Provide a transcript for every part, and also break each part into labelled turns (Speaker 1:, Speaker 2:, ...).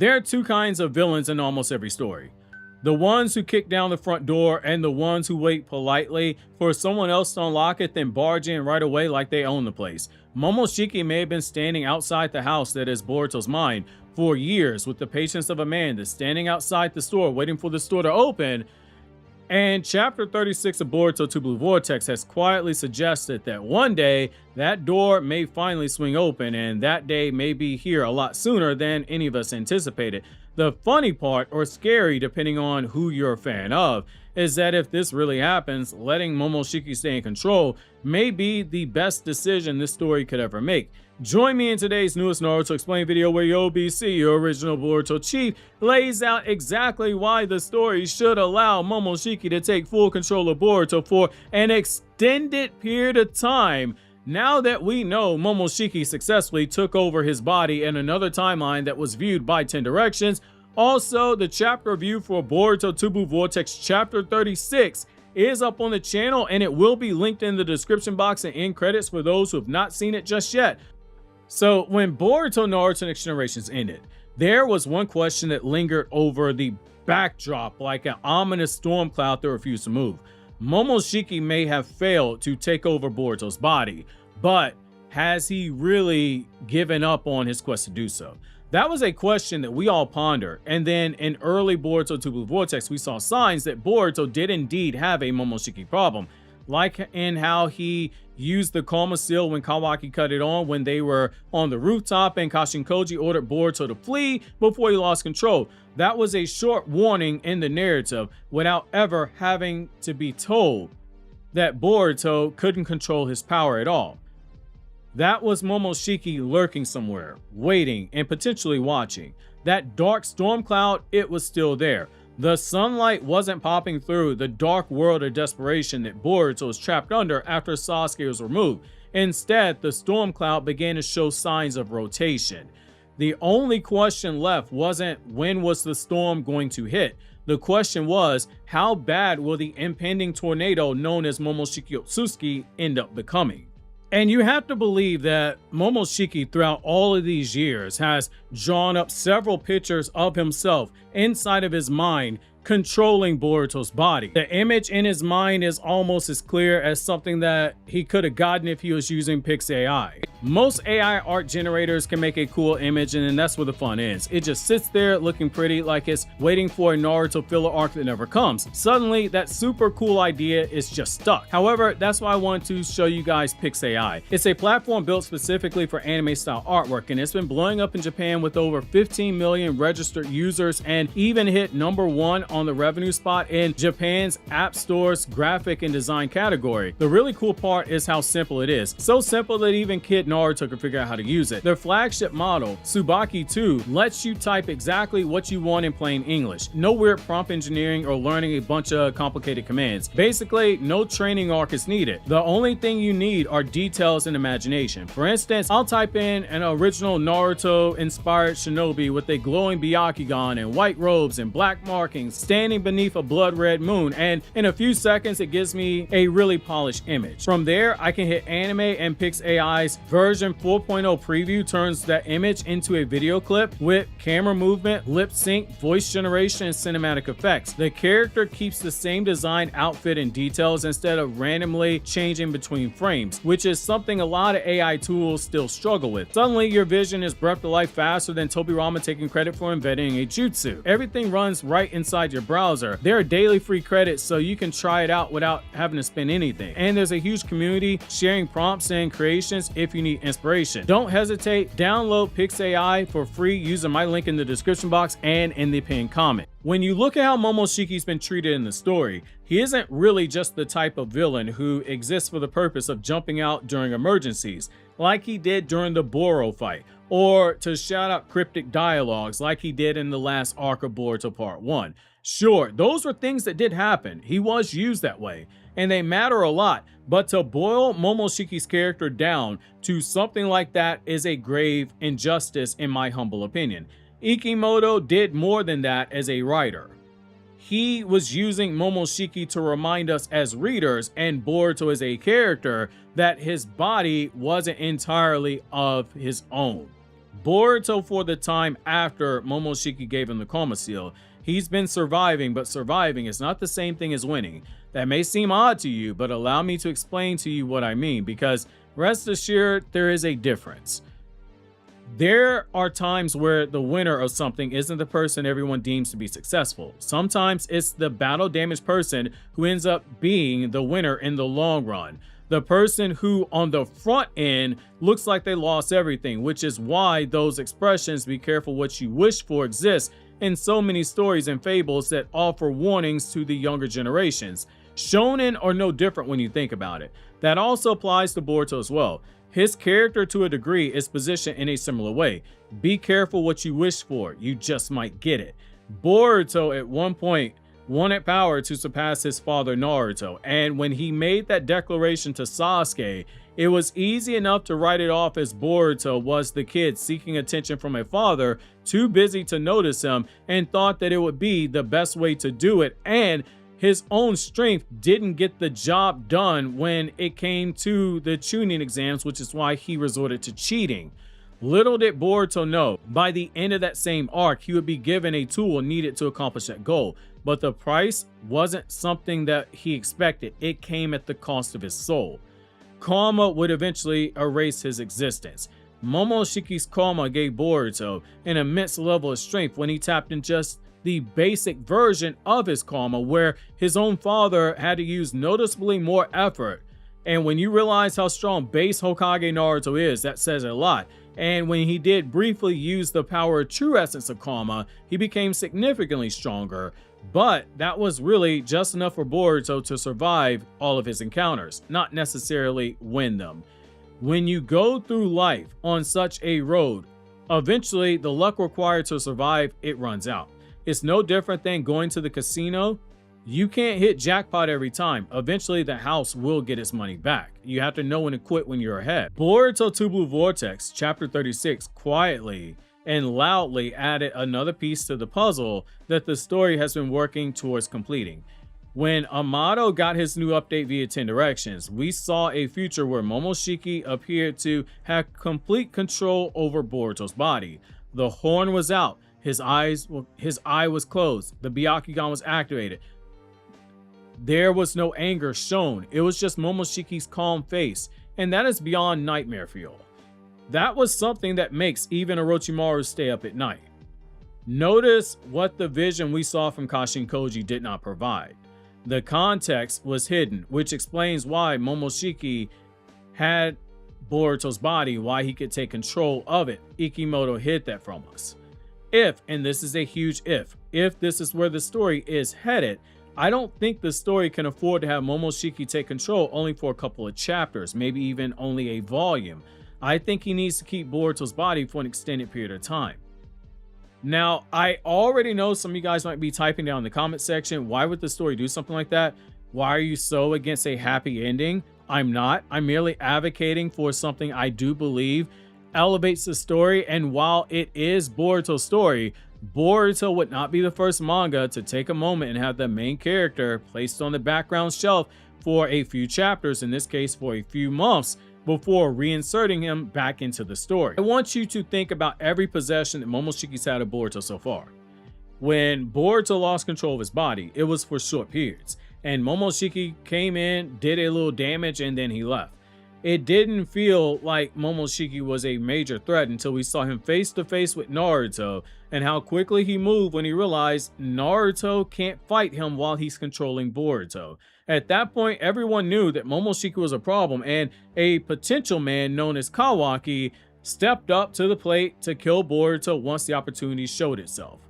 Speaker 1: There are two kinds of villains in almost every story. The ones who kick down the front door and the ones who wait politely for someone else to unlock it, then barge in right away like they own the place. Momoshiki may have been standing outside the house that is Boruto's mind for years with the patience of a man that's standing outside the store waiting for the store to open. And chapter 36 of Boruto 2 Blue Vortex has quietly suggested that one day that door may finally swing open, and that day may be here a lot sooner than any of us anticipated. The funny part, or scary depending on who you're a fan of, is that if this really happens, letting Momoshiki stay in control may be the best decision this story could ever make. Join me in today's newest Naruto Explained video where your OBC, your original Boruto chief, lays out exactly why the story should allow Momoshiki to take full control of Boruto for an extended period of time, now that we know Momoshiki successfully took over his body in another timeline that was viewed by 10 directions. Also, the chapter review for Boruto 2 Blue Vortex chapter 36 is up on the channel, and it will be linked in the description box and end credits for those who have not seen it just yet. So when Boruto Naruto Next Generations ended, there was one question that lingered over the backdrop like an ominous storm cloud that refused to move. Momoshiki may have failed to take over Boruto's body, but has he really given up on his quest to do so? That was a question that we all ponder, and then in early Boruto 2 Blue Vortex, we saw signs that Boruto did indeed have a Momoshiki problem, like in how he used the Kalma seal when Kawaki cut it on when they were on the rooftop and Kashin Koji ordered Boruto to flee before he lost control. That was a short warning in the narrative without ever having to be told that Boruto couldn't control his power at all. That was Momoshiki lurking somewhere, waiting and potentially watching. That dark storm cloud, it was still there. The sunlight wasn't popping through the dark world of desperation that Boruto was trapped under after Sasuke was removed. Instead, the storm cloud began to show signs of rotation. The only question left wasn't when was the storm going to hit. The question was, how bad will the impending tornado known as Momoshiki Otsutsuki end up becoming? And you have to believe that Momoshiki throughout all of these years has drawn up several pictures of himself inside of his mind controlling Boruto's body. The image in his mind is almost as clear as something that he could have gotten if he was using PixAI. Most AI art generators can make a cool image, and then that's where the fun is. It just sits there looking pretty like it's waiting for a Naruto filler arc that never comes. Suddenly, that super cool idea is just stuck. However, that's why I wanted to show you guys PixAI. It's a platform built specifically for anime style artwork, and it's been blowing up in Japan with over 15 million registered users and even hit #1 on the revenue spot in Japan's App Store's graphic and design category. The really cool part is how simple it is. So simple that even Kid Naruto could figure out how to use it. Their flagship model, Tsubaki 2, lets you type exactly what you want in plain English. No weird prompt engineering or learning a bunch of complicated commands. Basically, no training arc is needed. The only thing you need are details and imagination. For instance, I'll type in an original Naruto-inspired shinobi with a glowing Byakugan and white robes and black markings standing beneath a blood red moon, and in a few seconds it gives me a really polished image. From there, I can hit anime, and PixAI's version 4.0 preview turns that image into a video clip with camera movement, lip sync, voice generation, and cinematic effects. The character keeps the same design, outfit, and details instead of randomly changing between frames, which is something a lot of AI tools still struggle with. Suddenly, your vision is brought to life faster than Tobirama taking credit for inventing a jutsu. Everything runs right inside your browser. There are daily free credits, so you can try it out without having to spend anything. And there's a huge community sharing prompts and creations if you need inspiration. Don't hesitate, download PixAI for free using my link in the description box and in the pinned comment. When you look at how Momoshiki's been treated in the story, he isn't really just the type of villain who exists for the purpose of jumping out during emergencies, like he did during the Boro fight, or to shout out cryptic dialogues like he did in the last arc of Boruto Part 1. Sure, those were things that did happen. He was used that way, and they matter a lot, but to boil Momoshiki's character down to something like that is a grave injustice in my humble opinion. Ikimoto did more than that as a writer. He was using Momoshiki to remind us as readers and Boruto as a character that his body wasn't entirely of his own. Boruto, for the time after Momoshiki gave him the Karma Seal, he's been surviving, but surviving is not the same thing as winning. That may seem odd to you, but allow me to explain to you what I mean, because rest assured, there is a difference. There are times where the winner of something isn't the person everyone deems to be successful. Sometimes it's the battle damaged person who ends up being the winner in the long run. The person who on the front end looks like they lost everything, which is why those expressions, "be careful what you wish for," exist in so many stories and fables that offer warnings to the younger generations. Shonen are no different when you think about it. That also applies to Boruto as well. His character, to a degree, is positioned in a similar way. Be careful what you wish for, you just might get it. Boruto at one point wanted power to surpass his father Naruto, and when he made that declaration to Sasuke, it was easy enough to write it off as Boruto was the kid seeking attention from a father, too busy to notice him, and thought that it would be the best way to do it, and his own strength didn't get the job done when it came to the Chunin exams, which is why he resorted to cheating. Little did Boruto know, by the end of that same arc, he would be given a tool needed to accomplish that goal. But the price wasn't something that he expected. It came at the cost of his soul. Karma would eventually erase his existence. Momoshiki's karma gave Boruto an immense level of strength when he tapped in just the basic version of his karma, where his own father had to use noticeably more effort. And when you realize how strong base Hokage Naruto is, that says a lot. And when he did briefly use the power of true essence of karma, he became significantly stronger. But that was really just enough for Boruto to survive all of his encounters, not necessarily win them. When you go through life on such a road, eventually the luck required to survive, it runs out. It's no different than going to the casino. You can't hit jackpot every time. Eventually the house will get its money back. You have to know when to quit when you're ahead. Boruto 2 Blue Vortex, chapter 36, quietly and loudly added another piece to the puzzle that the story has been working towards completing. When Amato got his new update via 10 Directions, we saw a future where Momoshiki appeared to have complete control over Boruto's body. The horn was out. His eye was closed. The Byakugan was activated. There was no anger shown. It was just Momoshiki's calm face. And that is beyond nightmare fuel. That was something that makes even Orochimaru stay up at night. Notice what the vision we saw from Kashin Koji did not provide. The context was hidden, which explains why Momoshiki had Boruto's body, why he could take control of it. Ikimoto hid that from us. If, and this is a huge if this is where the story is headed, I don't think the story can afford to have Momoshiki take control only for a couple of chapters, maybe even only a volume. I think he needs to keep Boruto's body for an extended period of time. Now, I already know some of you guys might be typing down in the comment section, why would the story do something like that? Why are you so against a happy ending? I'm not. I'm merely advocating for something I do believe elevates the story, and while it is Boruto's story, Boruto would not be the first manga to take a moment and have the main character placed on the background shelf for a few chapters, in this case for a few months, before reinserting him back into the story. I want you to think about every possession that Momoshiki's had of Boruto so far. When Boruto lost control of his body, it was for short periods, and Momoshiki came in, did a little damage, and then he left. It didn't feel like Momoshiki was a major threat until we saw him face to face with Naruto, and how quickly he moved when he realized Naruto can't fight him while he's controlling Boruto. At that point, everyone knew that Momoshiki was a problem, and a potential man known as Kawaki stepped up to the plate to kill Boruto once the opportunity showed itself.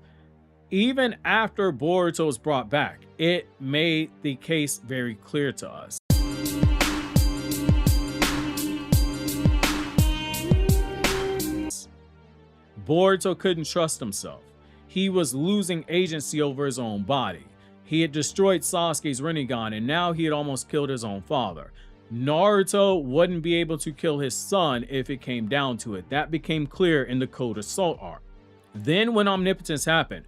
Speaker 1: Even after Boruto was brought back, it made the case very clear to us. Boruto couldn't trust himself. He was losing agency over his own body. He had destroyed Sasuke's Rinnegan, and now he had almost killed his own father. Naruto wouldn't be able to kill his son if it came down to it. That became clear in the Code Assault arc. Then when Omnipotence happened,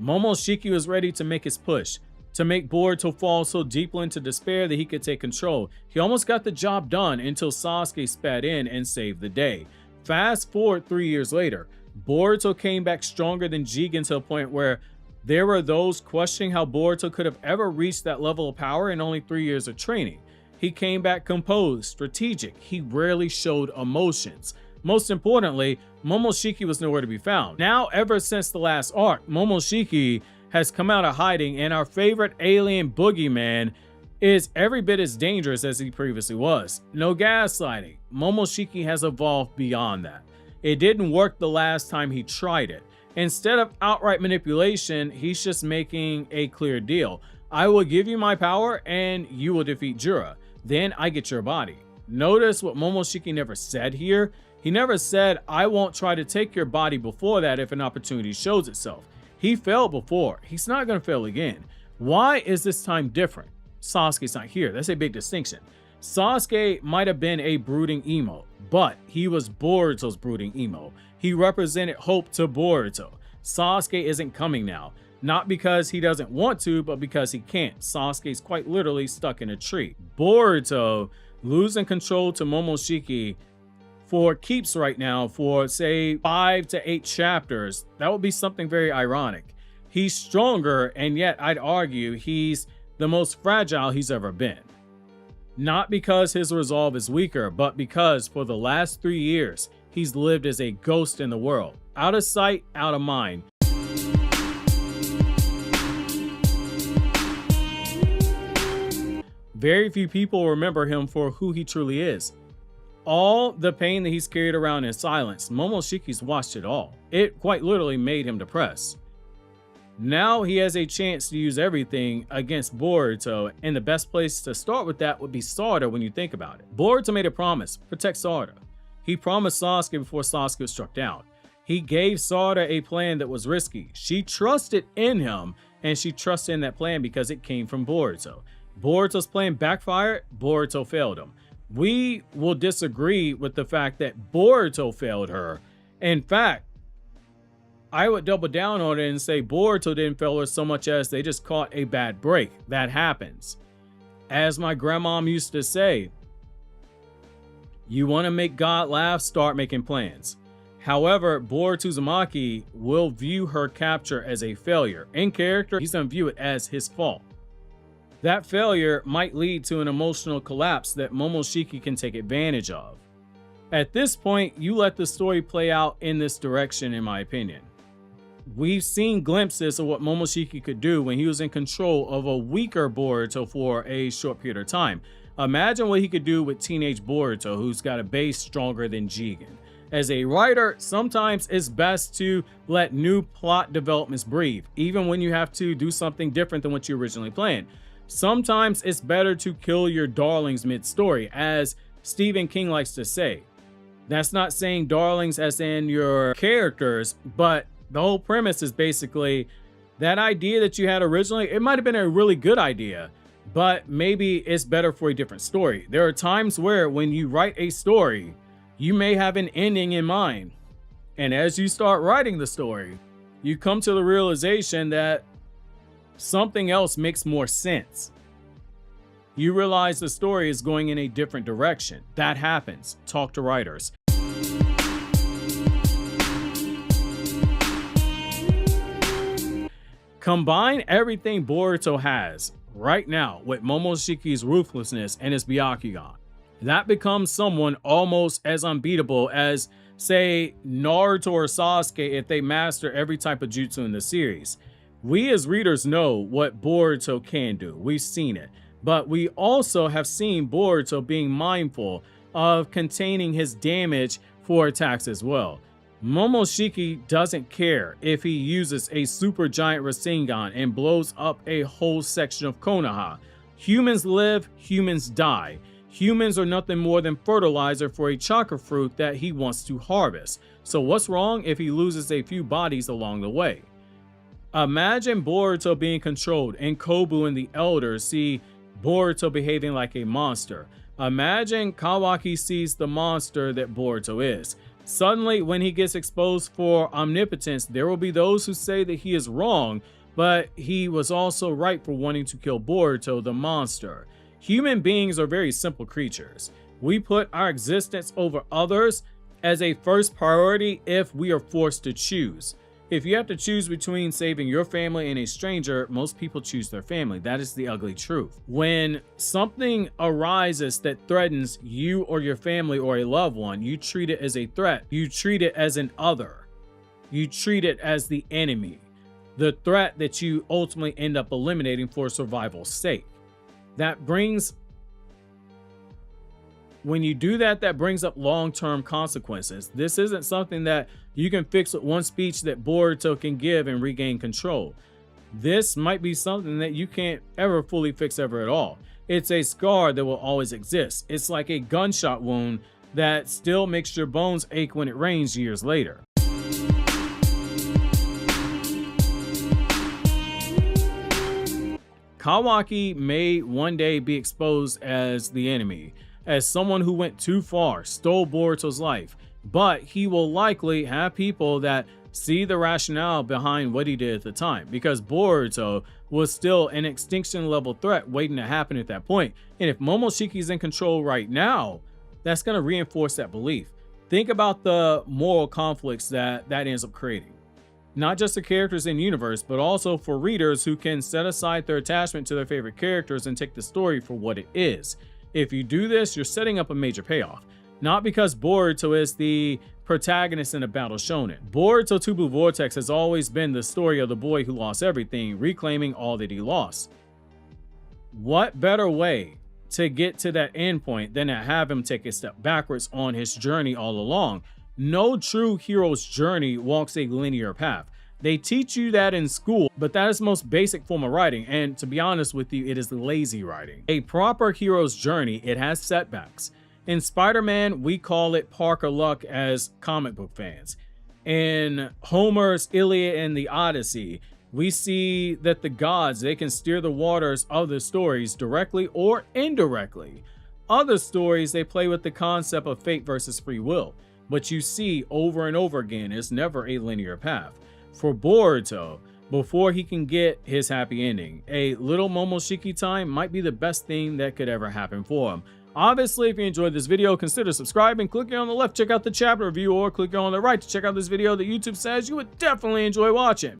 Speaker 1: Momoshiki was ready to make his push, to make Boruto fall so deeply into despair that he could take control. He almost got the job done until Sasuke spat in and saved the day. Fast forward 3 years later, Boruto came back stronger than Jigen to a point where there were those questioning how Boruto could have ever reached that level of power in only 3 years of training. He came back composed, strategic. He rarely showed emotions. Most importantly, Momoshiki was nowhere to be found. Now, ever since the last arc, Momoshiki has come out of hiding, and our favorite alien boogeyman is every bit as dangerous as he previously was. No gaslighting. Momoshiki has evolved beyond that. It didn't work the last time he tried it. Instead of outright manipulation, he's just making a clear deal. I will give you my power and you will defeat Jura. Then I get your body. Notice what Momoshiki never said here. He never said, I won't try to take your body before that if an opportunity shows itself. He failed before. He's not going to fail again. Why is this time different? Sasuke's not here. That's a big distinction. Sasuke might have been a brooding emo, but he was Boruto's brooding emo. He represented hope to Boruto. Sasuke isn't coming now. Not because he doesn't want to, but because he can't. Sasuke's quite literally stuck in a tree. Boruto losing control to Momoshiki for keeps right now for, say, 5 to 8 chapters. That would be something very ironic. He's stronger, and yet I'd argue he's the most fragile he's ever been. Not because his resolve is weaker, but because for the last 3 years, he's lived as a ghost in the world. Out of sight, out of mind. Very few people remember him for who he truly is. All the pain that he's carried around in silence, Momoshiki's watched it all. It quite literally made him depressed. Now he has a chance to use everything against Boruto, and the best place to start with that would be Sarada when you think about it. Boruto made a promise, protect Sarada. He promised Sasuke before Sasuke was struck down. He gave Sarada a plan that was risky. She trusted in him, and she trusted in that plan because it came from Boruto. Boruto's plan backfired, Boruto failed him. We will disagree with the fact that Boruto failed her. In fact, I would double down on it and say Boruto didn't fail her so much as they just caught a bad break. That happens. As my grandma used to say, you want to make God laugh, start making plans. However, Boruto Uzumaki will view her capture as a failure. In character, he's going to view it as his fault. That failure might lead to an emotional collapse that Momoshiki can take advantage of. At this point, you let the story play out in this direction, in my opinion. We've seen glimpses of what Momoshiki could do when he was in control of a weaker Boruto for a short period of time. Imagine what he could do with teenage Boruto, who's got a base stronger than Jigen. As a writer, sometimes it's best to let new plot developments breathe, even when you have to do something different than what you originally planned. Sometimes it's better to kill your darlings mid-story, as Stephen King likes to say. That's not saying darlings as in your characters, but the whole premise is basically that idea that you had originally, it might have been a really good idea, but maybe it's better for a different story. There are times where when you write a story, you may have an ending in mind. And as you start writing the story, you come to the realization that something else makes more sense. You realize the story is going in a different direction. That happens. Talk to writers. Combine everything Boruto has right now with Momoshiki's ruthlessness and his Byakugan. That becomes someone almost as unbeatable as, say, Naruto or Sasuke if they master every type of jutsu in the series. We as readers know what Boruto can do. We've seen it. But we also have seen Boruto being mindful of containing his damage for attacks as well. Momoshiki doesn't care if he uses a super giant Rasengan and blows up a whole section of Konoha. Humans live, humans die. Humans are nothing more than fertilizer for a chakra fruit that he wants to harvest. So what's wrong if he loses a few bodies along the way? Imagine Boruto being controlled and Kobu and the elders see Boruto behaving like a monster. Imagine Kawaki sees the monster that Boruto is. Suddenly, when he gets exposed for omnipotence, there will be those who say that he is wrong, but he was also right for wanting to kill Boruto, the monster. Human beings are very simple creatures. We put our existence over others, as a first priority if we are forced to choose. If you have to choose between saving your family and a stranger, most people choose their family. That is the ugly truth. When something arises that threatens you or your family or a loved one, you treat it as a threat. You treat it as an other. You treat it as the enemy, the threat that you ultimately end up eliminating for survival's sake. When you do that, that brings up long-term consequences. This isn't something that you can fix with one speech that Boruto can give and regain control. This might be something that you can't ever fully fix ever at all. It's a scar that will always exist. It's like a gunshot wound that still makes your bones ache when it rains years later. Kawaki may one day be exposed as the enemy, as someone who went too far, stole Boruto's life, but he will likely have people that see the rationale behind what he did at the time, because Boruto was still an extinction level threat waiting to happen at that point. And if Momoshiki's in control right now, that's going to reinforce that belief. Think about the moral conflicts that ends up creating. Not just the characters in universe, but also for readers who can set aside their attachment to their favorite characters and take the story for what it is. If you do this, you're setting up a major payoff. Not because Boruto is the protagonist in a battle shonen. Boruto 2 Blue Vortex has always been the story of the boy who lost everything, reclaiming all that he lost. What better way to get to that end point than to have him take a step backwards on his journey all along? No true hero's journey walks a linear path. They teach you that in school, but that is the most basic form of writing, and to be honest with you, it is lazy writing. A proper hero's journey, it has setbacks. In Spider-Man, we call it Parker luck as comic book fans. In Homer's Iliad and the Odyssey, we see that the gods, they can steer the waters of the stories directly or indirectly. Other stories, they play with the concept of fate versus free will, but you see over and over again, it's never a linear path. For Boruto, before he can get his happy ending, a little Momoshiki time might be the best thing that could ever happen for him. Obviously, if you enjoyed this video, consider subscribing, clicking on the left, check out the chapter review, or clicking on the right to check out this video that YouTube says you would definitely enjoy watching.